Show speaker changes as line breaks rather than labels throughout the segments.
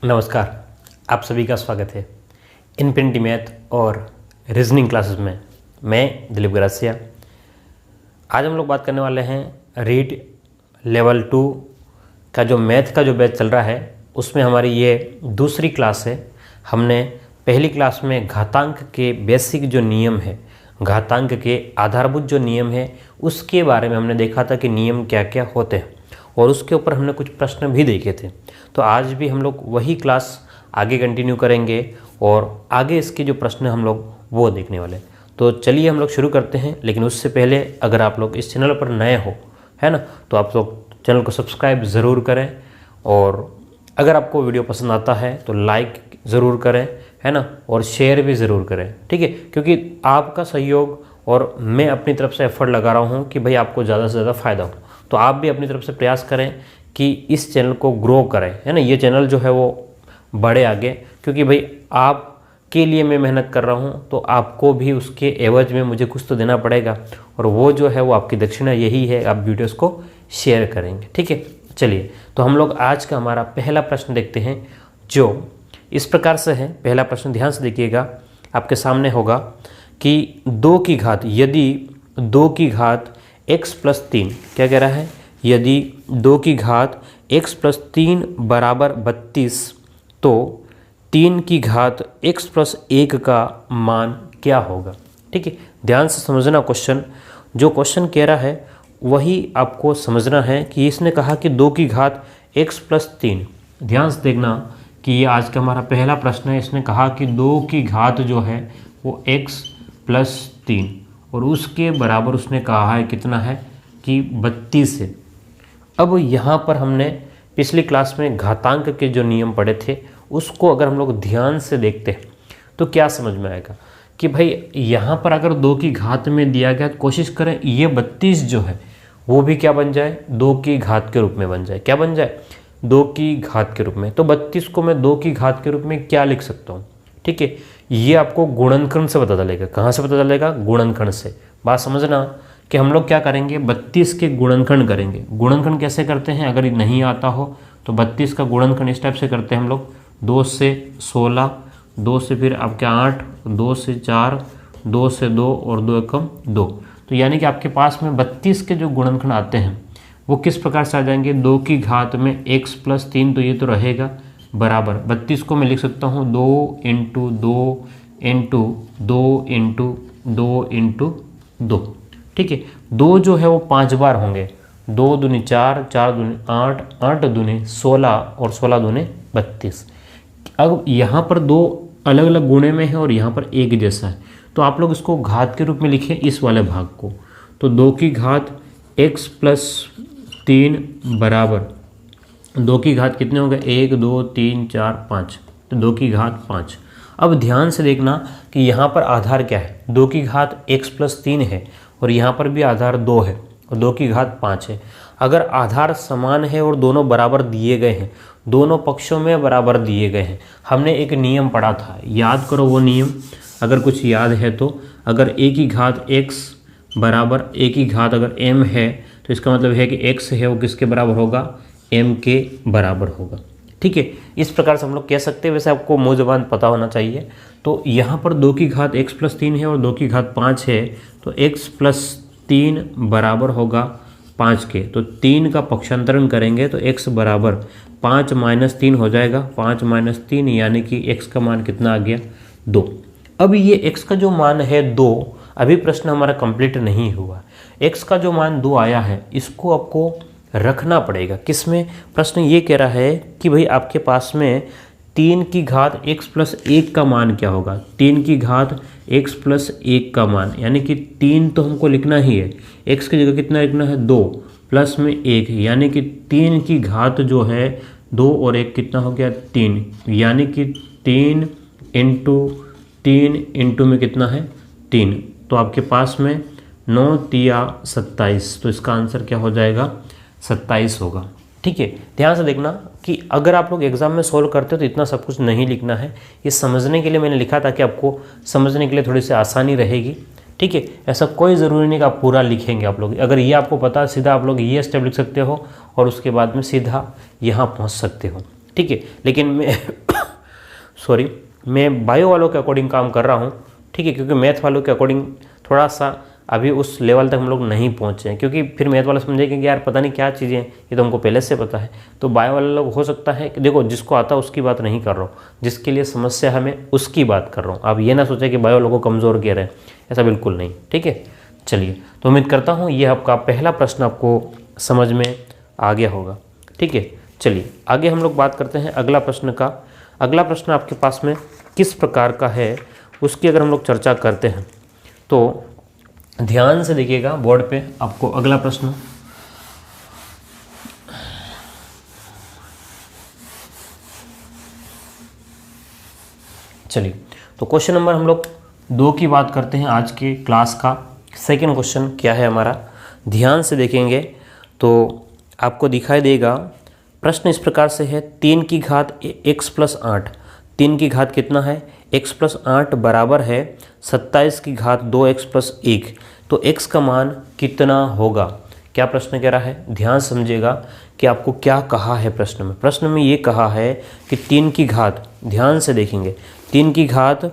नमस्कार, आप सभी का स्वागत है इनफिनिटी मैथ और रीजनिंग क्लासेस में। मैं दिलीप गरासिया। आज हम लोग बात करने वाले हैं रीड लेवल 2 का जो मैथ का जो बैच चल रहा है उसमें हमारी ये दूसरी क्लास है। हमने पहली क्लास में घातांक के बेसिक जो नियम है, घातांक के आधारभूत जो नियम है उसके बारे में हमने देखा था कि नियम क्या क्या होते हैं और उसके ऊपर हमने कुछ प्रश्न भी देखे थे। तो आज भी हम लोग वही क्लास आगे कंटिन्यू करेंगे और आगे इसके जो प्रश्न हम लोग वो देखने वाले। तो चलिए हम लोग शुरू करते हैं, लेकिन उससे पहले अगर आप लोग इस चैनल पर नए हो, है ना, तो आप लोग चैनल को सब्सक्राइब ज़रूर करें और अगर आपको वीडियो पसंद आता है तो लाइक ज़रूर करें, है ना, और शेयर भी ज़रूर करें, ठीक है, क्योंकि आपका सहयोग और मैं अपनी तरफ से एफर्ट लगा रहा हूँ कि भाई आपको ज़्यादा से ज़्यादा फ़ायदा हो। तो आप भी अपनी तरफ से प्रयास करें कि इस चैनल को ग्रो करें, है ना, ये चैनल जो है वो बढ़े आगे, क्योंकि भाई आपके लिए मैं मेहनत कर रहा हूँ तो आपको भी उसके एवज में मुझे कुछ तो देना पड़ेगा और वो जो है वो आपकी दक्षिणा यही है, आप वीडियोस को शेयर करेंगे, ठीक है। चलिए, तो हम लोग आज का हमारा पहला प्रश्न देखते हैं जो इस प्रकार से है। पहला प्रश्न ध्यान से देखिएगा, आपके सामने होगा कि 2 की घात, यदि 2 की घात x प्लस 3, क्या कह रहा है, यदि 2 की घात x प्लस 3 बराबर 32 तो 3 की घात x प्लस 1 का मान क्या होगा। ठीक है, ध्यान से समझना क्वेश्चन। जो क्वेश्चन कह रहा है वही आपको समझना है कि इसने कहा कि 2 की घात x प्लस 3। ध्यान से देखना कि ये आज का हमारा पहला प्रश्न है। इसने कहा कि 2 की घात जो है वो x प्लस 3 और उसके बराबर उसने कहा है कितना है कि 32 है। अब यहाँ पर हमने पिछली क्लास में घातांक के जो नियम पढ़े थे उसको अगर हम लोग ध्यान से देखते हैं तो क्या समझ में आएगा कि भाई यहाँ पर अगर 2 की घात में दिया गया तो कोशिश करें ये 32 जो है वो भी क्या बन जाए, 2 की घात के रूप में बन जाए। क्या बन जाए, 2 की घात के रूप में। तो 32 को मैं 2 की घात के रूप में क्या लिख सकता हूँ, ठीक है, ये आपको गुणनखंड से पता चलेगा। कहाँ से पता चलेगा, गुणनखंड से। बात समझना कि हम लोग क्या करेंगे, 32 के गुणनखंड करेंगे। गुणनखंड कैसे करते हैं, अगर नहीं आता हो तो 32 का गुणनखंड इस टाइप से करते हैं हम लोग, 2 से 16, 2 से फिर आपके 8, 2 से 4, 2 से 2 और 2 एकम 2। तो यानी कि आपके पास में 32 के जो गुणनखंड आते हैं वो किस प्रकार से आ जाएंगे, 2 की घात में x प्लस 3, तो ये तो रहेगा बराबर 32 को मैं लिख सकता हूँ 2 इंटू 2 इंटू 2 इंटू 2 इंटू 2, ठीक है। 2 जो है वो 5 बार होंगे, 2 दूनी 4, 4 दूनी 8, 8 दूनी 16 और 16 दूनी 32। अब यहाँ पर 2 अलग अलग गुणे में है और यहाँ पर एक जैसा है, तो आप लोग इसको घात के रूप में लिखें इस वाले भाग को। तो 2 की घात x प्लस 3 बराबर 2 की घात कितने हो गए, 1 2 3 4 5, तो 2 की घात 5। अब ध्यान से देखना कि यहाँ पर आधार क्या है, 2 की घात x प्लस 3 है और यहाँ पर भी आधार 2 है और 2 की घात 5 है। अगर आधार समान है और दोनों बराबर दिए गए हैं, दोनों पक्षों में बराबर दिए गए हैं, हमने एक नियम पढ़ा था, याद करो वो नियम अगर कुछ याद है तो। अगर a की घात x बराबर a की घात अगर m है तो इसका मतलब है कि x है वो किसके बराबर होगा, m के बराबर होगा, ठीक है। इस प्रकार से हम लोग कह सकते हैं, वैसे आपको मुँह ज़बान पता होना चाहिए। तो यहाँ पर 2 की घात x प्लस 3 है और 2 की घात 5 है, तो x प्लस 3 बराबर होगा 5 के। तो 3 का पक्षांतरण करेंगे तो x बराबर 5 माइनस 3 हो जाएगा, 5 माइनस 3 यानी कि x का मान कितना आ गया, 2। अब ये x का जो मान है 2, अभी प्रश्न हमारा कंप्लीट नहीं हुआ। x का जो मान 2 आया है इसको आपको रखना पड़ेगा किस में। प्रश्न ये कह रहा है कि भाई आपके पास में 3 की घात x प्लस 1 का मान क्या होगा, 3 की घात x प्लस 1 का मान, यानी कि 3 तो हमको लिखना ही है, x की जगह कितना लिखना है, 2 प्लस में 1, यानी कि 3 की घात जो है 2 और 1 कितना हो गया, 3, यानी कि 3 इंटू 3 इंटू में कितना है, 3। तो आपके पास में 9 तिया 27, तो इसका आंसर क्या हो जाएगा, 27 होगा, ठीक है। ध्यान से देखना कि अगर आप लोग एग्जाम में सोल्व करते हो तो इतना सब कुछ नहीं लिखना है, ये समझने के लिए मैंने लिखा था कि आपको समझने के लिए थोड़ी सी आसानी रहेगी, ठीक है। ऐसा कोई ज़रूरी नहीं कि आप पूरा लिखेंगे। आप लोग अगर ये आपको पता है सीधा आप लोग ये स्टेप लिख सकते हो और उसके बाद में सीधा यहाँ पहुँच सकते हो, ठीक है। लेकिन मैं सॉरी, मैं बायो वालों के अकॉर्डिंग काम कर रहा हूँ, ठीक है, क्योंकि मैथ वालों के अकॉर्डिंग थोड़ा सा अभी उस लेवल तक हम लोग नहीं पहुँचे हैं, क्योंकि फिर मैथ वाला समझेंगे कि यार पता नहीं क्या चीज़ें हैं, ये तो हमको पहले से पता है। तो बायो वाले लोग हो सकता है कि देखो, जिसको आता है उसकी बात नहीं कर रहा हूँ, जिसके लिए समस्या है मैं उसकी बात कर रहा हूँ। आप ये ना सोचें कि बायो लोगों को कमज़ोर कह रहे हैं, ऐसा बिल्कुल नहीं, ठीक है। चलिए, तो उम्मीद करता हूँ ये आपका पहला प्रश्न आपको समझ में आ गया होगा, ठीक है। चलिए आगे हम लोग बात करते हैं अगला प्रश्न का। अगला प्रश्न आपके पास में किस प्रकार का है उसकी अगर हम लोग चर्चा करते हैं तो ध्यान से देखिएगा बोर्ड पे आपको अगला प्रश्न। चलिए, तो क्वेश्चन नंबर हम लोग 2 की बात करते हैं। आज के क्लास का सेकंड क्वेश्चन क्या है हमारा, ध्यान से देखेंगे तो आपको दिखाई देगा। प्रश्न इस प्रकार से है, 3 की घात x प्लस 8, 3 की घात कितना है, x प्लस 8 बराबर है 27 की घात 2x प्लस 1, तो x का मान कितना होगा। क्या प्रश्न कह रहा है, ध्यान समझिएगा कि आपको क्या कहा है प्रश्न में। प्रश्न में ये कहा है कि 3 की घात, ध्यान से देखेंगे, 3 की घात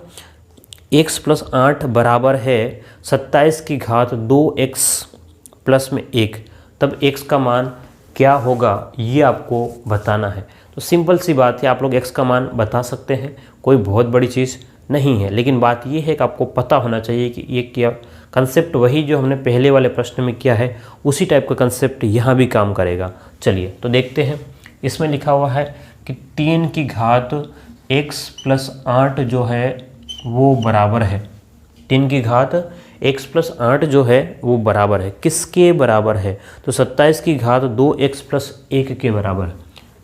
x प्लस 8 बराबर है 27 की घात 2x प्लस में 1, तब x का मान क्या होगा ये आपको बताना है। तो सिंपल सी बात है, आप लोग x का मान बता सकते हैं, कोई बहुत बड़ी चीज़ नहीं है। लेकिन बात ये है कि आपको पता होना चाहिए कि ये क्या कंसेप्ट, वही जो हमने पहले वाले प्रश्न में किया है उसी टाइप का कंसेप्ट यहाँ भी काम करेगा। चलिए तो देखते हैं, इसमें लिखा हुआ है कि 3 की घात x प्लस 8 जो है वो बराबर है, 3 की घात x प्लस 8 जो है वो बराबर है, किसके बराबर है, तो 27 की घात 2x प्लस 1 के बराबर है।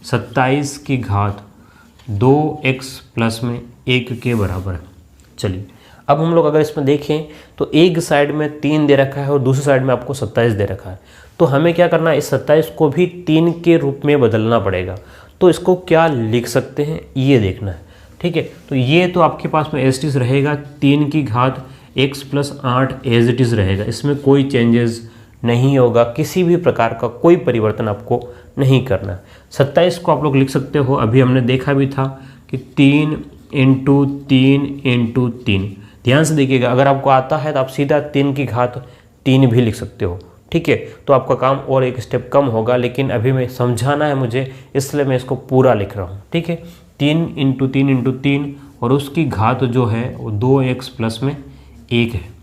27 की घात 2x प्लस में 1 के बराबर है। चलिए अब हम लोग अगर इसमें देखें तो एक साइड में 3 दे रखा है और दूसरी साइड में आपको 27 दे रखा है, तो हमें क्या करना है, इस 27 को भी 3 के रूप में बदलना पड़ेगा। तो इसको क्या लिख सकते हैं ये देखना है, ठीक है। तो ये तो आपके पास में एज इट इज़ रहेगा, 3 की घात x plus 8 as it is रहेगा, इसमें कोई चेंजेस नहीं होगा, किसी भी प्रकार का कोई परिवर्तन आपको नहीं करना है। 27 को आप लोग लिख सकते हो, अभी हमने देखा भी था कि 3 इंटू 3 इंटू 3। ध्यान से देखिएगा, अगर आपको आता है तो आप सीधा 3 की घात 3 भी लिख सकते हो, ठीक है। तो आपका काम और एक स्टेप कम होगा, लेकिन अभी मैं समझाना है मुझे, इसलिए मैं इसको पूरा लिख रहा हूँ, ठीक है। 3 इंटू 3 इंटू 3 और उसकी घात जो है वो 2x प्लस में 1 है।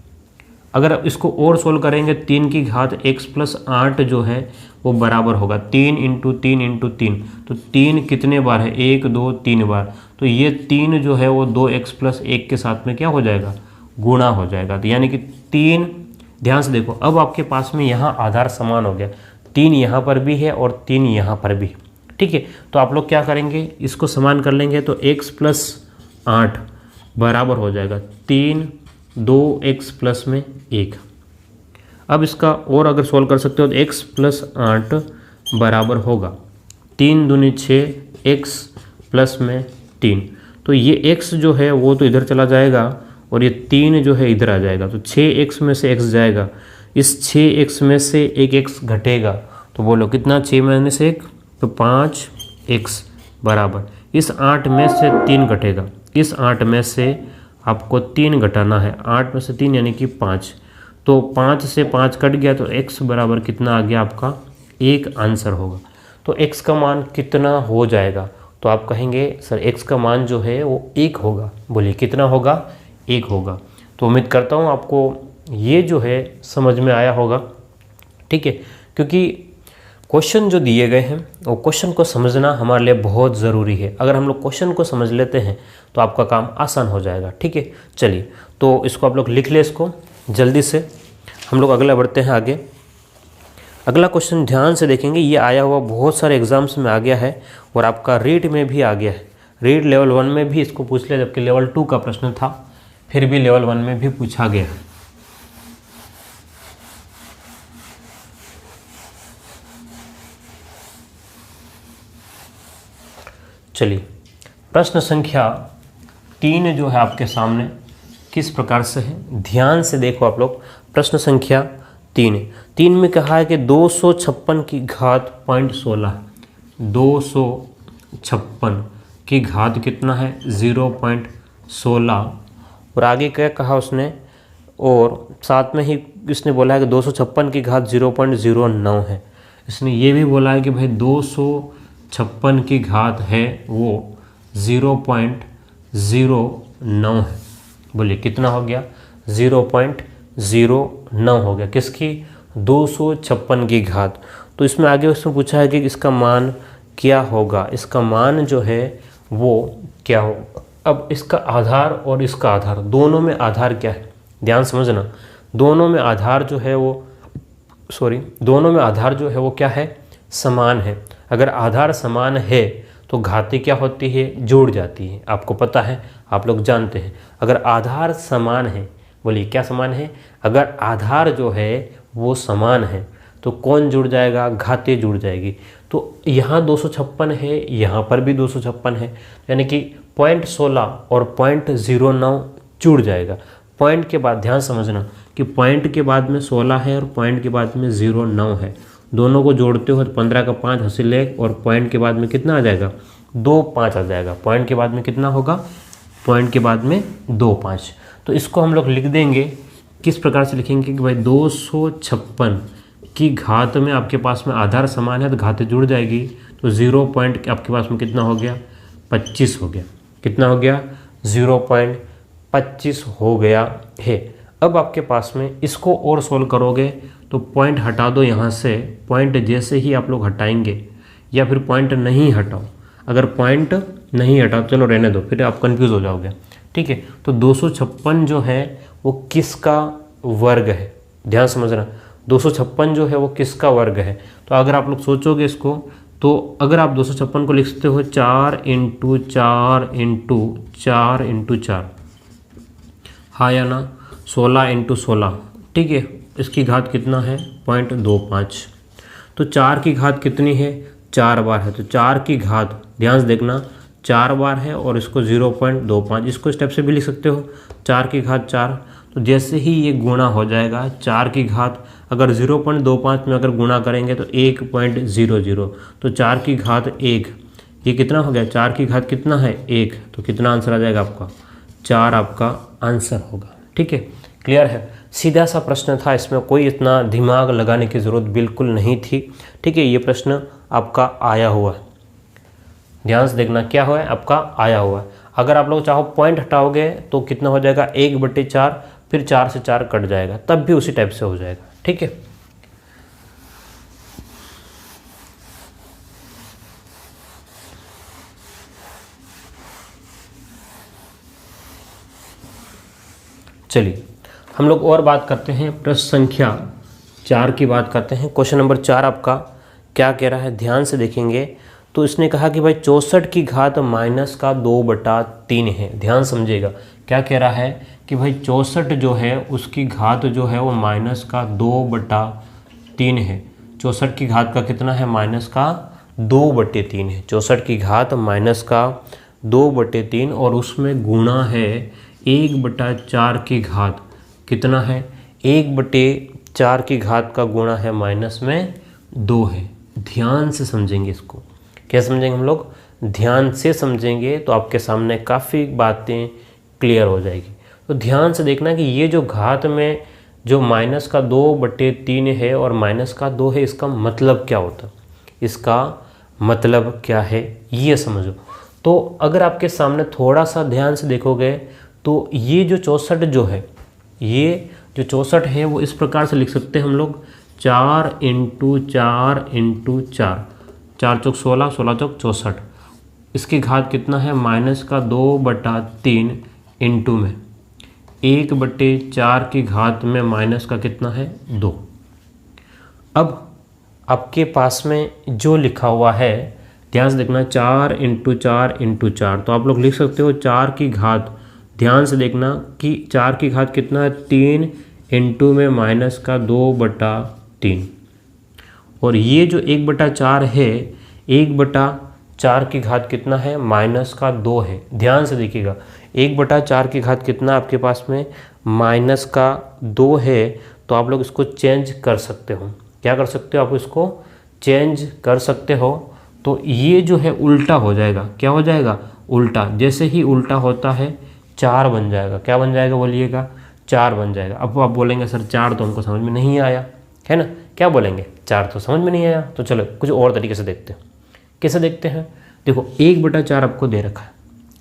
अगर इसको और सोल्व करेंगे, 3 की घात x प्लस 8 जो है वो बराबर होगा 3 इंटू 3 इंटू 3, तो 3 कितने बार है, 1 2 3 बार, तो ये 3 जो है वो 2x प्लस 1 के साथ में क्या हो जाएगा, गुणा हो जाएगा। तो यानी कि 3, ध्यान से देखो, अब आपके पास में यहाँ आधार समान हो गया, 3 यहाँ पर भी है और 3 यहाँ पर भी, ठीक है। तो आप लोग क्या करेंगे, इसको समान कर लेंगे, तो x प्लस 8 बराबर हो जाएगा 3 2x प्लस में 1। अब इसका और अगर सोल्व कर सकते हो तो x प्लस 8 बराबर होगा 3 दूनी 6 x प्लस में 3, तो ये x जो है वो तो इधर चला जाएगा और ये 3 जो है इधर आ जाएगा, तो 6x में से x जाएगा, इस 6x में से एक x घटेगा, तो बोलो कितना, 6 में से 1 तो 5x बराबर, इस 8 में से 3 घटेगा, इस 8 में से आपको 3 घटाना है, 8 में से 3 यानी कि 5, तो 5 से 5 कट गया, तो x बराबर कितना आ गया आपका 1 आंसर होगा। तो x का मान कितना हो जाएगा, तो आप कहेंगे सर x का मान जो है वो 1 होगा। बोलिए कितना होगा, 1 होगा। तो उम्मीद करता हूँ आपको ये जो है समझ में आया होगा, ठीक है। क्योंकि क्वेश्चन जो दिए गए हैं वो क्वेश्चन को समझना हमारे लिए बहुत ज़रूरी है। अगर हम लोग क्वेश्चन को समझ लेते हैं तो आपका काम आसान हो जाएगा, ठीक है। चलिए तो इसको आप लोग लिख ले, इसको जल्दी से हम लोग अगला बढ़ते हैं आगे। अगला क्वेश्चन ध्यान से देखेंगे, ये आया हुआ बहुत सारे एग्जाम्स में आ गया है और आपका रीड में भी आ गया है। रीड लेवल 1 में भी इसको पूछ लिया, जबकि लेवल 2 का प्रश्न था, फिर भी लेवल 1 में भी पूछा गया है। चलिए प्रश्न संख्या 3 जो है आपके सामने किस प्रकार से है, ध्यान से देखो आप लोग। प्रश्न संख्या 3 में कहा है कि 256 की घात 0.16, 200 256 की घात कितना है 0.16। और आगे क्या कहा उसने, और साथ में ही इसने बोला है कि 256 की घात 0.09 है। इसने ये भी बोला है कि भाई 256 की घात है वो 0.09 है। बोलिए कितना हो गया, 0.09 हो गया किसकी, 256 की घात। तो इसमें आगे उसने पूछा है कि इसका मान क्या होगा, इसका मान जो है वो क्या होगा। अब इसका आधार और इसका आधार, दोनों में आधार क्या है, ध्यान समझना, दोनों में आधार जो है वो दोनों में आधार जो है वो क्या है, समान है। अगर आधार समान है तो घातें क्या होती है, जुड़ जाती है। आपको पता है, आप लोग जानते हैं, अगर आधार समान है, बोलिए क्या समान है, अगर आधार जो है वो समान है तो कौन जुड़ जाएगा, घातें जुड़ जाएगी। तो यहाँ 256 है, यहाँ पर भी 256 है, यानी कि 0.16 और 0.09 जुड़ जाएगा। पॉइंट के बाद ध्यान समझना कि पॉइंट के बाद में 16 है और पॉइंट के बाद में 09 है, दोनों को जोड़ते हो तो 15 का 5 हासिल 1 और पॉइंट के बाद में कितना आ जाएगा, 2 5 आ जाएगा। पॉइंट के बाद में कितना होगा, पॉइंट के बाद में 2 5। तो इसको हम लोग लिख देंगे, किस प्रकार से लिखेंगे कि भाई 256 की घात में आपके पास में आधार समान है तो घातें जुड़ जाएगी। तो 0 पॉइंट आपके पास में कितना हो गया, 25 हो गया। कितना हो गया, 0.25 हो गया है। अब आपके पास में इसको और सोल्व करोगे तो पॉइंट हटा दो यहाँ से, पॉइंट जैसे ही आप लोग हटाएंगे, या फिर पॉइंट नहीं हटाओ, अगर पॉइंट नहीं हटाओ चलो रहने दो, फिर आप कंफ्यूज हो जाओगे, ठीक है। तो 256 जो है वो किसका वर्ग है, ध्यान समझना, 256 जो है वो किसका वर्ग है। तो अगर आप लोग सोचोगे इसको, तो अगर आप 256 को लिख सकते हो 4 × 4 × 4 × 4, हाँ या ना, 16 × 16, ठीक है। इसकी घात कितना है, 0.25। तो 4 की घात कितनी है, 4 बार है, तो 4 की घात ध्यान से देखना 4 बार है, और इसको 0.25, इसको स्टेप से भी लिख सकते हो, 4 की घात 4। तो जैसे ही ये गुणा हो जाएगा 4 की घात, अगर 0.25 में अगर गुणा करेंगे तो 1.00, तो 4 की घात 1, ये कितना हो गया, 4 की घात कितना है 1, तो कितना आंसर आ जाएगा आपका, 4 आपका आंसर होगा, ठीक है। क्लियर है, सीधा सा प्रश्न था, इसमें कोई इतना दिमाग लगाने की ज़रूरत बिल्कुल नहीं थी, ठीक है। ये प्रश्न आपका आया हुआ है, ध्यान से देखना क्या हुआ है, आपका आया हुआ है। अगर आप लोग चाहो पॉइंट हटाओगे तो कितना हो जाएगा, 1/4, फिर 4 से 4 कट जाएगा, तब भी उसी टाइप से हो जाएगा, ठीक है। चलिए हम लोग और बात करते हैं, प्रश्न संख्या 4 की बात करते हैं। क्वेश्चन नंबर 4 आपका क्या कह रहा है, ध्यान से देखेंगे। तो इसने कहा कि भाई 64 की घात -2/3 है। ध्यान समझिएगा, क्या कह रहा है कि भाई 64 जो है उसकी घात जो है वो -2/3 है। 64 की घात का कितना है, -2/3 है। 64 की घात -2/3 और उसमें गुणा है 1/4 की घात, कितना है, 1/4 की घात का गुणा है -2 है। ध्यान से समझेंगे इसको, क्या समझेंगे हम लोग, ध्यान से समझेंगे तो आपके सामने काफ़ी बातें क्लियर हो जाएगी। तो ध्यान से देखना कि ये जो घात में जो -2/3 है और -2 है, इसका मतलब क्या होता है, इसका मतलब क्या है ये समझो। तो अगर आपके सामने थोड़ा सा ध्यान से देखोगे तो ये जो 64 जो है, ये जो 64 है वो इस प्रकार से लिख सकते हैं हम लोग, 4 × 4 × 4, 4 चौक 16, 16 चौक 64। इसकी घात कितना है, -2/3 इंटू में 1/4 की घात में माइनस का कितना है, 2। अब आपके पास में जो लिखा हुआ है ध्यान से देखना, 4 × 4 × 4, तो आप लोग लिख सकते हो 4 की घात, ध्यान से देखना कि 4 की घात कितना है, 3 इंटू में -2/3। और ये जो 1/4 है, 1/4 की घात कितना है, -2 है। ध्यान से देखिएगा, 1/4 की घात कितना आपके पास में, -2 है। तो आप लोग इसको चेंज कर सकते हो, क्या कर सकते हो, आप इसको चेंज कर सकते हो। तो ये जो है उल्टा हो जाएगा। क्या हो जाएगा? उल्टा। जैसे ही उल्टा होता है 4 बन जाएगा। क्या बन जाएगा बोलिएगा? 4 बन जाएगा। अब आप बोलेंगे सर 4 तो हमको समझ में नहीं आया, है ना? क्या बोलेंगे? 4 तो समझ में नहीं आया। तो चलो कुछ और तरीके से देखते हैं। कैसे देखते हैं? देखो 1/4 आपको दे रखा है,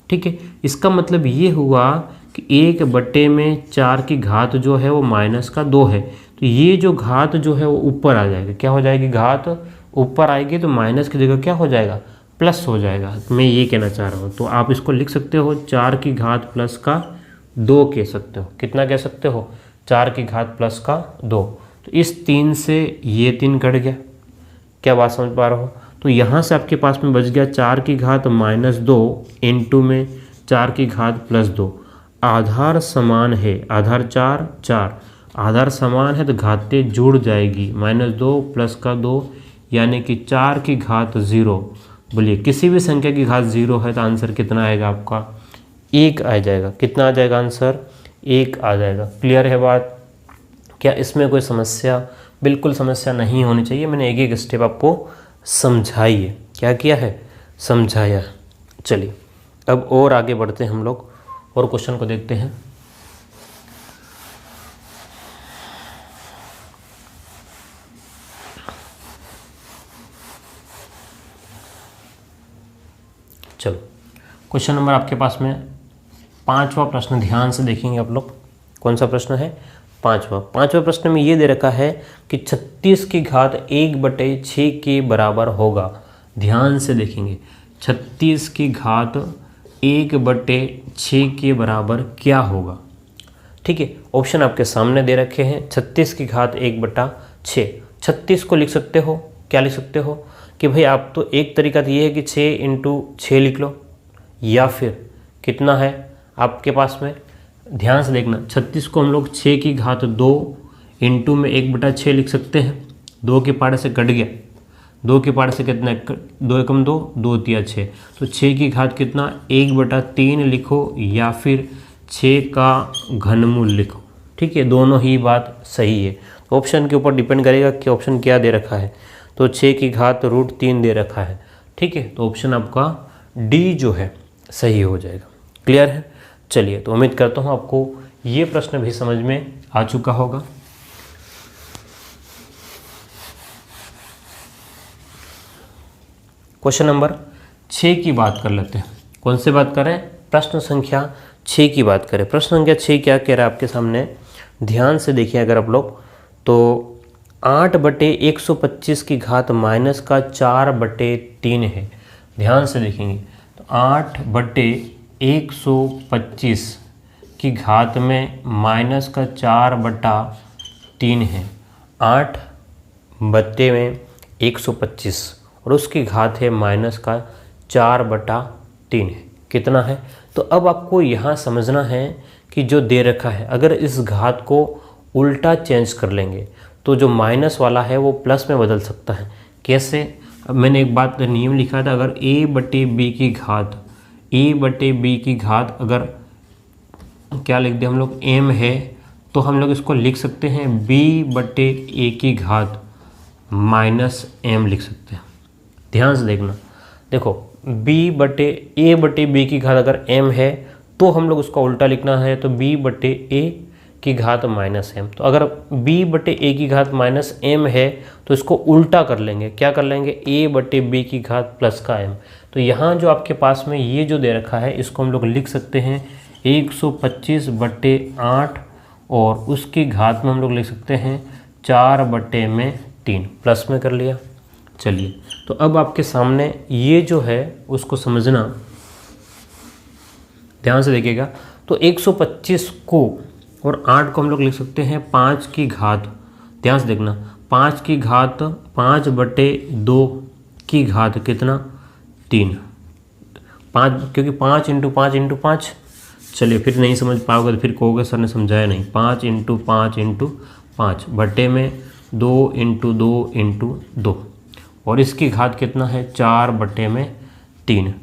ठीक है। इसका मतलब ये हुआ कि 1/4 की घात जो है वो -2 है। तो ये जो घात जो है वो ऊपर आ जाएगी। क्या हो जाएगी? घात ऊपर आएगी, तो माइनस की जगह क्या हो जाएगा? प्लस हो जाएगा। मैं ये कहना चाह रहा हूँ। तो आप इसको लिख सकते हो 4 की घात प्लस का 2 कह सकते हो। कितना कह सकते हो? 4 की घात प्लस का 2। तो इस 3 से ये 3 कट गया। क्या बात समझ पा रहे हो? तो यहाँ से आपके पास में बच गया 4 की घात -2 इंटू में 4 की घात +2। आधार समान है, आधार 4 4, आधार समान है तो घातें जुड़ जाएगी। -2 प्लस का 2 यानी कि 4 की घात 0। बोलिए किसी भी संख्या की घात 0 है तो आंसर कितना आएगा आपका? 1 आ जाएगा। कितना आ जाएगा आंसर? 1 आ जाएगा। क्लियर है बात? क्या इसमें कोई समस्या? बिल्कुल समस्या नहीं होनी चाहिए। मैंने एक एक स्टेप आपको समझाई है। क्या किया है? समझाया। चलिए अब और आगे बढ़ते हैं हम लोग और क्वेश्चन को देखते हैं। चलो क्वेश्चन नंबर आपके पास में 5वां प्रश्न ध्यान से देखेंगे आप लोग। कौन सा प्रश्न है? 5वां प्रश्न में ये दे रखा है कि 36 की घात 1/6 के बराबर होगा। ध्यान से देखेंगे 36 की घात 1/6 के बराबर क्या होगा? ठीक है, ऑप्शन आपके सामने दे रखे हैं। 36 की घात 1/6। 36 को लिख सकते हो, क्या लिख सकते हो कि भाई आप तो एक तरीका तो ये है कि 6 × 6 लिख लो, या फिर कितना है आपके पास में? ध्यान से देखना 36 को हम लोग 6 की घात 2 इंटू में 1/6 लिख सकते हैं। 2 के पाड़े से कट गया, 2 के पाड़े से कितना? 2 एकम 2, 2 तिया 6। तो 6 की घात कितना? 1/3 लिखो या फिर 6 का घनमूल लिखो। ठीक है, दोनों ही बात सही है। ऑप्शन के ऊपर डिपेंड करेगा कि ऑप्शन क्या दे रखा है। तो 6 की घात √3 दे रखा है। ठीक है, तो ऑप्शन आपका डी जो है सही हो जाएगा। क्लियर है? चलिए, तो उम्मीद करता हूँ आपको ये प्रश्न भी समझ में आ चुका होगा। क्वेश्चन नंबर 6 की बात कर लेते हैं। कौन से बात करें? प्रश्न संख्या 6 की बात करें। प्रश्न संख्या 6 क्या कह रहा है आपके सामने? ध्यान से देखिए अगर आप लोग, तो 8/125 की घात -4/3 है। ध्यान से देखेंगे तो 8/125 की घात में -4/3 है। 8/125 और उसकी घात है -4/3 है। कितना है? तो अब आपको यहाँ समझना है कि जो दे रखा है, अगर इस घात को उल्टा चेंज कर लेंगे तो जो माइनस वाला है वो प्लस में बदल सकता है। कैसे? अब मैंने एक बात नियम लिखा था, अगर a/b की घात अगर क्या लिख दे हम लोग m है, तो हम लोग इसको लिख सकते हैं b/a की घात -m लिख सकते हैं। ध्यान से देखना, देखो a/b की घात अगर m है तो हम लोग उसका उल्टा लिखना है, तो b/a की घात -m। तो अगर b/a की घात -m है तो इसको उल्टा कर लेंगे। क्या कर लेंगे? a/b की घात प्लस का m। तो यहाँ जो आपके पास में ये जो दे रखा है इसको हम लोग लिख सकते हैं 125/8 और उसकी घात में हम लोग लिख सकते हैं 4/3। प्लस में कर लिया। चलिए, तो अब आपके सामने ये जो है उसको समझना, ध्यान से देखिएगा। तो 125 को और 8 को हम लोग लिख सकते हैं 5 की घात। ध्यान से देखना, 5 की घात 5/2 की घात कितना? 3। 5, क्योंकि 5 × 5 × 5। चलिए, फिर नहीं समझ पाओगे तो फिर कहोगे सर ने समझाया नहीं। 5 × 5 × 5 बटे में 2 × 2 × 2 और इसकी घात कितना है? 4/3।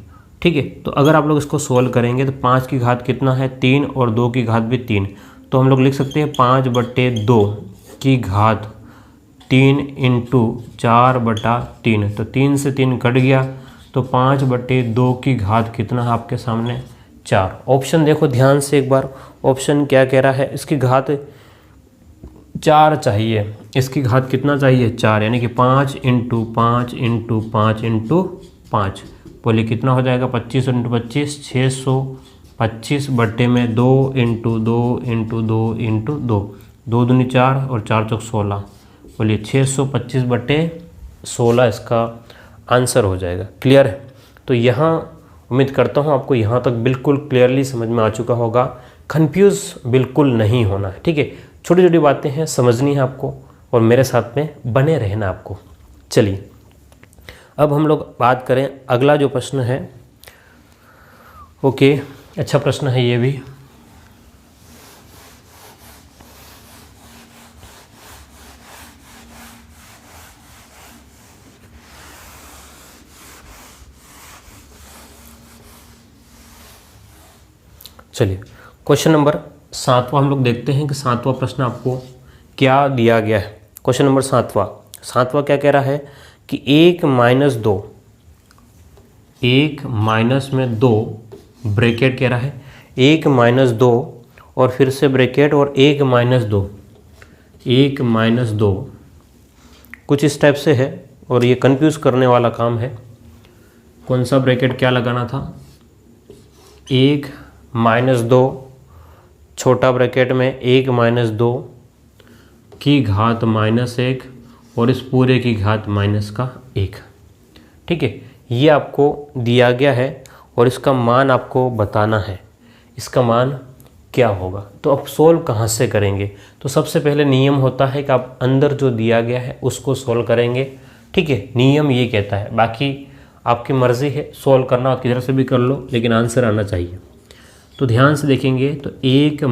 ठीक है, तो अगर आप लोग इसको सोल्व करेंगे तो 5 की घात कितना है? 3 और 2 की घात भी 3। तो हम लोग लिख सकते हैं 5/2 की घात 3/4 तो 3 से 3 कट गया तो 5/2 की घात कितना है आपके सामने 4। ऑप्शन देखो ध्यान से एक बार, ऑप्शन क्या कह रहा है, इसकी घात 4 चाहिए, इसकी घात कितना चाहिए 4, यानी कि 5 × 5 × 5 × 5 बोलिए कितना हो जाएगा 25 × 25 625 बट्टे में 2 × 2 × 2 × 2 2 दूनी 4 और 4 चौक 16 बोलिए 625/16 इसका आंसर हो जाएगा। क्लियर है? तो यहाँ उम्मीद करता हूँ आपको यहाँ तक बिल्कुल क्लियरली समझ में आ चुका होगा, कंफ्यूज बिल्कुल नहीं होना है। ठीक है, छोटी छोटी बातें हैं, समझनी है आपको और मेरे साथ में बने रहना आपको। चलिए अब हम लोग बात करें अगला जो प्रश्न है। ओके, अच्छा प्रश्न है ये भी। चलिए क्वेश्चन नंबर 7वां हम लोग देखते हैं कि 7वां प्रश्न आपको क्या दिया गया है। क्वेश्चन नंबर 7वां क्या कह रहा है कि 1 - 2, 1 - 2 ब्रैकेट कह रहा है, 1 - 2 और फिर से ब्रैकेट और 1 - 2, 1 - 2 कुछ इस टाइप से है और ये कंफ्यूज करने वाला काम है। कौन सा ब्रैकेट क्या लगाना था, 1 - 2 छोटा ब्रैकेट में 1 - 2 की घात -1 और इस पूरे की घात -1। ठीक है, ये आपको दिया गया है और इसका मान आपको बताना है, इसका मान क्या होगा। तो अब सोल्व कहाँ से करेंगे, तो सबसे पहले नियम होता है कि आप अंदर जो दिया गया है उसको सोल्व करेंगे। ठीक है, नियम ये कहता है, बाकी आपकी मर्ज़ी है, सोल्व करना और किधर से भी कर लो लेकिन आंसर आना चाहिए। तो ध्यान से देखेंगे तो 1 -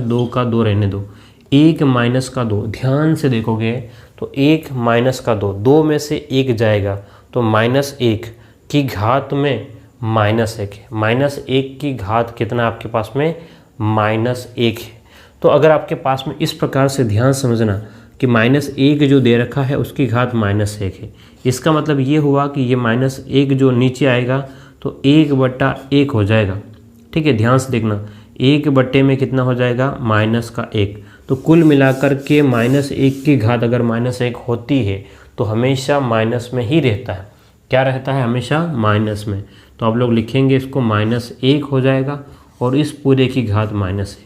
2 का 2 रहने दो, 1 - का 2 ध्यान से देखोगे तो 1 - का 2, 2 में से 1 जाएगा तो -1 की घात में -1 है, -1 की घात कितना आपके पास में -1 है। तो अगर आपके पास में इस प्रकार से ध्यान समझना कि -1 जो दे रखा है उसकी घात -1 है, इसका मतलब ये हुआ कि ये -1 जो नीचे आएगा तो 1/1 हो जाएगा। ठीक है, ध्यान से देखना, 1 बट्टे में कितना हो जाएगा -1। तो कुल मिलाकर के -1 की घात अगर -1 होती है तो हमेशा माइनस में ही रहता है। क्या रहता है? हमेशा माइनस में। तो आप लोग लिखेंगे इसको -1 हो जाएगा और इस पूरे की घात -1।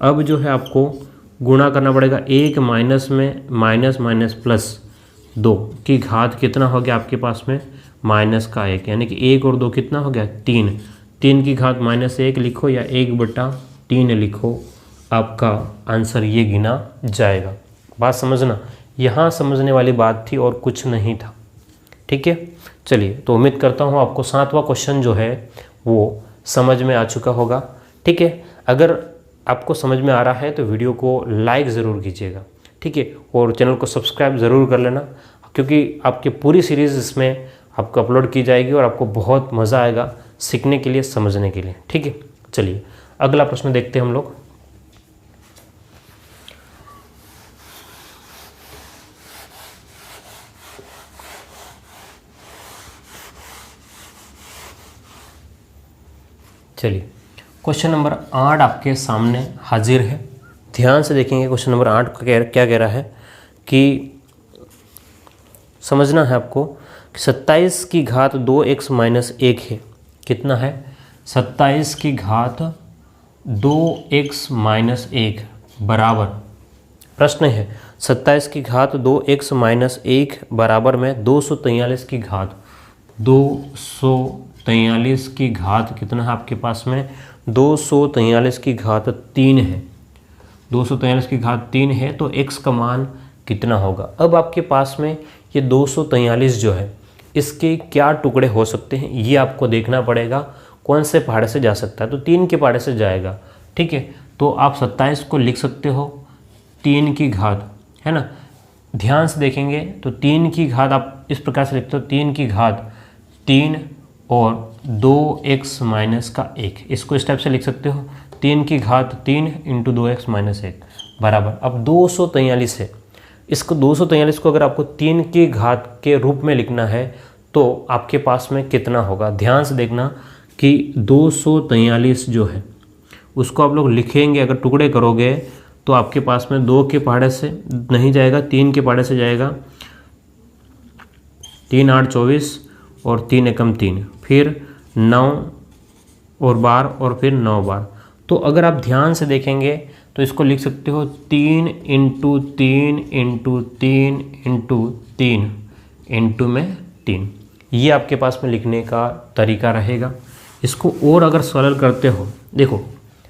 अब जो है आपको गुणा करना पड़ेगा, 1 माइनस में माइनस प्लस 2 की घात कितना हो गया आपके पास में -1, यानी कि 1 और 2 कितना हो गया 3। 3 की घात -1 लिखो या 1/3 लिखो, आपका आंसर ये गिना जाएगा। बात समझना, यहाँ समझने वाली बात थी और कुछ नहीं था। ठीक है, चलिए, तो उम्मीद करता हूँ आपको 7वां क्वेश्चन जो है वो समझ में आ चुका होगा। ठीक है, अगर आपको समझ में आ रहा है तो वीडियो को लाइक ज़रूर कीजिएगा। ठीक है, और चैनल को सब्सक्राइब ज़रूर कर लेना, क्योंकि आपकी पूरी सीरीज़ इसमें आपको अपलोड की जाएगी और आपको बहुत मज़ा आएगा सीखने के लिए, समझने के लिए। ठीक है, चलिए अगला प्रश्न देखते हैं हम लोग। चलिए क्वेश्चन नंबर 8 आपके सामने हाजिर है। ध्यान से देखेंगे क्वेश्चन नंबर 8 क्या कह रहा है कि समझना है आपको कि 27 की घात 2x - 1 है। कितना है? 27 की घात 2x - 1 बराबर, प्रश्न है 27 की घात 2x - 1 बराबर में 243 की घात, 243 की घात कितना है आपके पास में 243 की घात 3 है। 243 की घात 3 है तो x का मान कितना होगा? अब आपके पास में ये 243 जो है इसके क्या टुकड़े हो सकते हैं ये आपको देखना पड़ेगा। कौन से पहाड़े से जा सकता है? तो 3 के पहाड़े से जाएगा। ठीक है, तो आप 27 को लिख सकते हो 3 की घात, है ना। ध्यान से देखेंगे तो 3 की घात आप इस प्रकार से लिखते हो, 3 की घात 3 और 2x - 1, इसको इस टाइप से लिख सकते हो, 3 की घात 3 × 2x - 1 बराबर। अब 243 है, इसको 243 को अगर आपको 3 की घात के रूप में लिखना है तो आपके पास में कितना होगा। ध्यान से देखना कि 243 जो है उसको आप लोग लिखेंगे, अगर टुकड़े करोगे तो आपके पास में 2 के पहाड़े से नहीं जाएगा, 3 के पहाड़े से जाएगा। 3 8 24 और 3 एकम 3, फिर 9 और बार और फिर 9 बार। तो अगर आप ध्यान से देखेंगे तो इसको लिख सकते हो 3 इंटू 3 इंटू 3 इंटू 3 इंटू में 3। ये आपके पास में लिखने का तरीका रहेगा। इसको और अगर सरल करते हो, देखो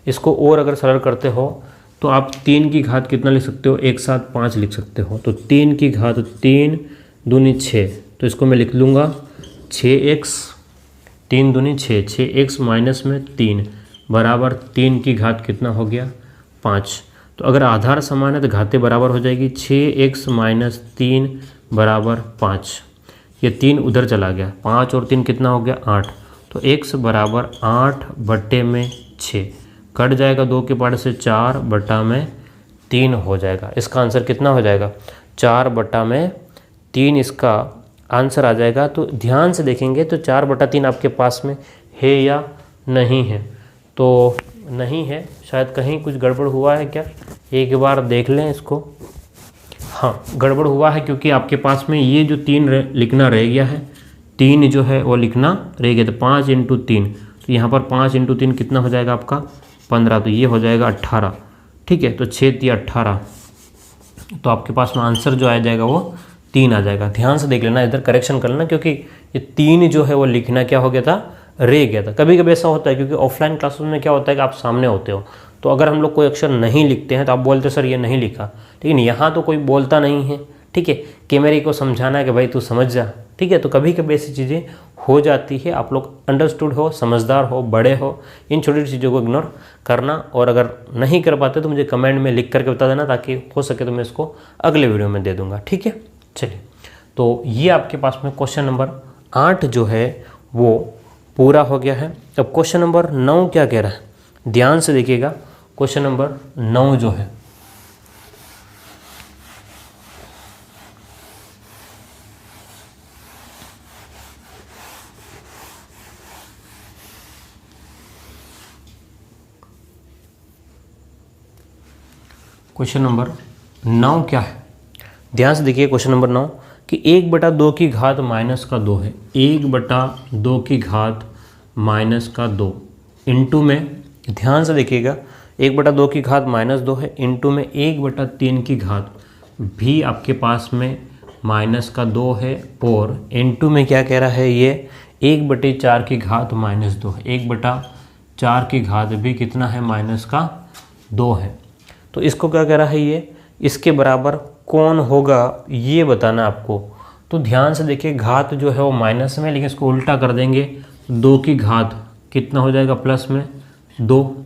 इसको और अगर सरल करते हो तो आप 3 की घात कितना लिख सकते हो, एक साथ 5 लिख सकते हो। तो 3 की घात 3 दूनी 6, तो इसको मैं लिख लूँगा 6x, 3 दूनी 6, 6x माइनस में 3 बराबर 3 की घात कितना हो गया 5। तो अगर आधार समान है तो घातें बराबर हो जाएगी। 6x माइनस 3 बराबर 5, ये 3 उधर चला गया, 5 और 3 कितना हो गया 8। तो x बराबर 8 बट्टे में 6 कट जाएगा, 2 के पहाड़े से 4 बटा में 3 हो जाएगा। इसका आंसर कितना हो जाएगा 4 बटा में 3 इसका आंसर आ जाएगा। तो ध्यान से देखेंगे तो 4 बटा 3 आपके पास में है या नहीं है, तो नहीं है, शायद कहीं कुछ गड़बड़ हुआ है क्या, एक बार देख लें इसको। हाँ गड़बड़ हुआ है क्योंकि आपके पास में ये जो 3 लिखना रह गया है, 3 जो है वो लिखना रह गया। तो 5 इंटू 3, तो यहाँ पर 5 इंटू 3 कितना हो जाएगा आपका 15, तो ये हो जाएगा 18। ठीक है, तो 6 3 18, तो आपके पास में आंसर जो आ जाएगा वो 3 आ जाएगा। ध्यान से देख लेना, इधर करेक्शन कर लेना क्योंकि ये 3 जो है वो लिखना क्या हो गया था, रह गया था। कभी कभी ऐसा होता है क्योंकि ऑफलाइन क्लासेस में क्या होता है कि आप सामने होते हो, तो अगर हम लोग कोई अक्षर नहीं लिखते हैं तो आप बोलते सर ये नहीं लिखा, लेकिन यहाँ तो कोई बोलता नहीं है। ठीक है, कैमरे को समझाना है कि भाई तू समझ जा। ठीक है, तो कभी कभी ऐसी चीज़ें हो जाती है। आप लोग अंडरस्टूड हो, समझदार हो, बड़े हो, इन छोटी छोटी चीज़ों को इग्नोर करना। और अगर नहीं कर पाते तो मुझे कमेंट में लिख करके बता देना, ताकि हो सके तो मैं इसको अगले वीडियो में दे दूँगा। ठीक है, चलिए, तो ये आपके पास में क्वेश्चन नंबर 8 जो है वो पूरा हो गया है। अब क्वेश्चन नंबर 9 क्या कह रहा है, ध्यान से देखिएगा। क्वेश्चन नंबर 9 जो है क्वेश्चन नंबर 9 क्या है, ध्यान से देखिए। क्वेश्चन नंबर 9 कि 1/2 की घात माइनस का 2 है, 1/2 की घात माइनस का 2 इंटू में, ध्यान से देखिएगा, 1/2 की घात माइनस 2 है, इंटू में 1/3 की घात भी आपके पास में माइनस का 2 है, और इंटू में क्या कह रहा है ये 1/4 की घात माइनस 2 है। 1/4 की घात भी कितना है, माइनस का 2 है। तो इसको क्या कह रहा है ये, इसके बराबर कौन होगा ये बताना आपको। तो ध्यान से देखिए, घात जो है वो माइनस में, लेकिन इसको उल्टा कर देंगे, 2 की घात कितना हो जाएगा प्लस में 2।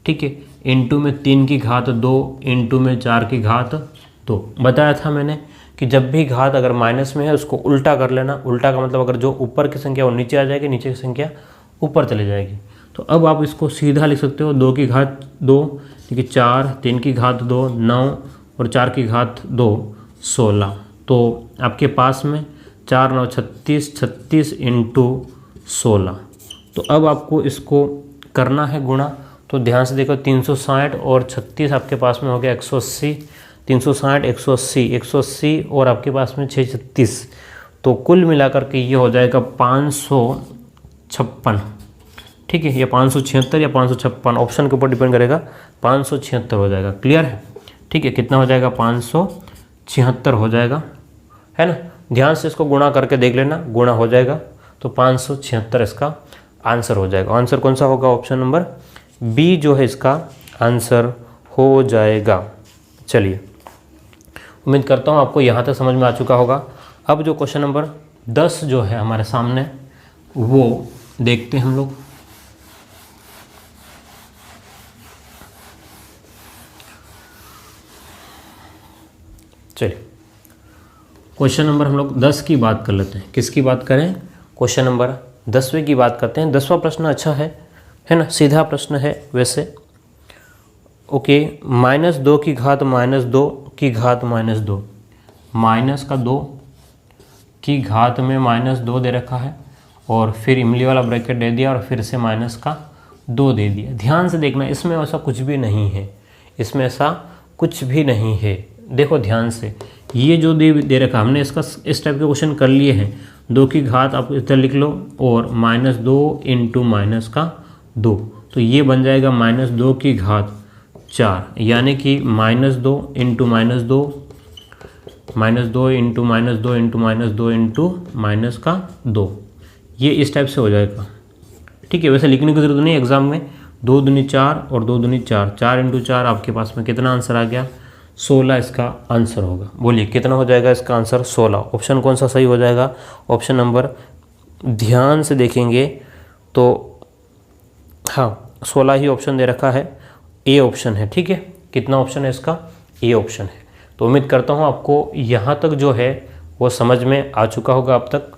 ठीक है, इंटू में 3 की घात 2, इंटू में 4 की घात 2। बताया था मैंने कि जब भी घात अगर माइनस में है उसको उल्टा कर लेना। उल्टा का मतलब अगर जो ऊपर की संख्या वो नीचे आ जाएगी, नीचे की संख्या ऊपर चली जाएगी। तो अब आप इसको सीधा लिख सकते हो, 2 की घात 2, ठीक है 4, 3 की घात 2 9 और 4 की घात 2 16। तो आपके पास में 4 9 36, 36 इंटू 16। तो अब आपको इसको करना है गुणा। तो ध्यान से देखो, 360 और 36 आपके पास में हो गया 180, 360 180, 180 और आपके पास में 6 36, तो कुल मिलाकर के ये हो जाएगा 556। ठीक है, ये 576 या 556 ऑप्शन के ऊपर डिपेंड करेगा, 576 हो जाएगा। क्लियर है? ठीक है, कितना हो जाएगा 576 हो जाएगा, है ना। ध्यान से इसको गुणा करके देख लेना, गुणा हो जाएगा तो 576 इसका आंसर हो जाएगा। आंसर कौन सा होगा, ऑप्शन नंबर बी जो है इसका आंसर हो जाएगा। चलिए, उम्मीद करता हूँ आपको यहाँ तक समझ में आ चुका होगा। अब जो क्वेश्चन नंबर 10 जो है हमारे सामने, वो देखते हैं हम लोग। चलिए, क्वेश्चन नंबर हम लोग 10 की बात कर लेते हैं। किसकी बात करें, क्वेश्चन नंबर 10वें की बात करते हैं। 10वां प्रश्न अच्छा है ना, सीधा प्रश्न है वैसे। ओके, -2 की घात -2 की घात -2, माइनस का 2 की घात में -2 दे रखा है और फिर इमली वाला ब्रैकेट दे दिया और फिर से माइनस का 2 दे दिया। ध्यान से देखना, इसमें ऐसा कुछ भी नहीं है, इसमें ऐसा कुछ भी नहीं है। देखो ध्यान से, ये जो दे रखा हमने इसका इस टाइप के क्वेश्चन कर लिए हैं। 2 की घात आप इधर लिख लो और -2 इंटू माइनस का 2, तो ये बन जाएगा -2 की घात 4, यानी कि -2 into -2 -2 into -2 into -2 into minus का 2, ये इस टाइप से हो जाएगा। ठीक है, वैसे लिखने की जरूरत नहीं एग्जाम में। 2 दूनी 4 और 2 दूनी 4, 4 इंटू 4 आपके पास में कितना आंसर आ गया? 16 इसका आंसर होगा। बोलिए कितना हो जाएगा इसका आंसर? 16। ऑप्शन कौन सा सही हो जाएगा? ऑप्शन नंबर, ध्यान से देखेंगे तो हाँ 16 ही ऑप्शन दे रखा है, ए ऑप्शन है। ठीक है, कितना ऑप्शन है इसका? ए ऑप्शन है। तो उम्मीद करता हूँ आपको यहाँ तक जो है वो समझ में आ चुका होगा अब तक।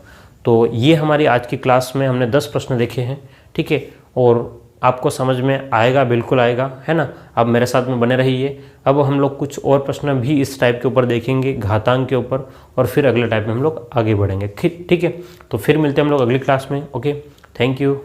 तो ये हमारी आज की क्लास में हमने 10 प्रश्न देखे हैं। ठीक है, और आपको समझ में आएगा, बिल्कुल आएगा, है ना। अब मेरे साथ में बने रहिए। अब हम लोग कुछ और प्रश्न भी इस टाइप के ऊपर देखेंगे, घातांक के ऊपर, और फिर अगले टाइप में हम लोग आगे बढ़ेंगे। ठीक है, तो फिर मिलते हैं हम लोग अगली क्लास में। Okay, thank you.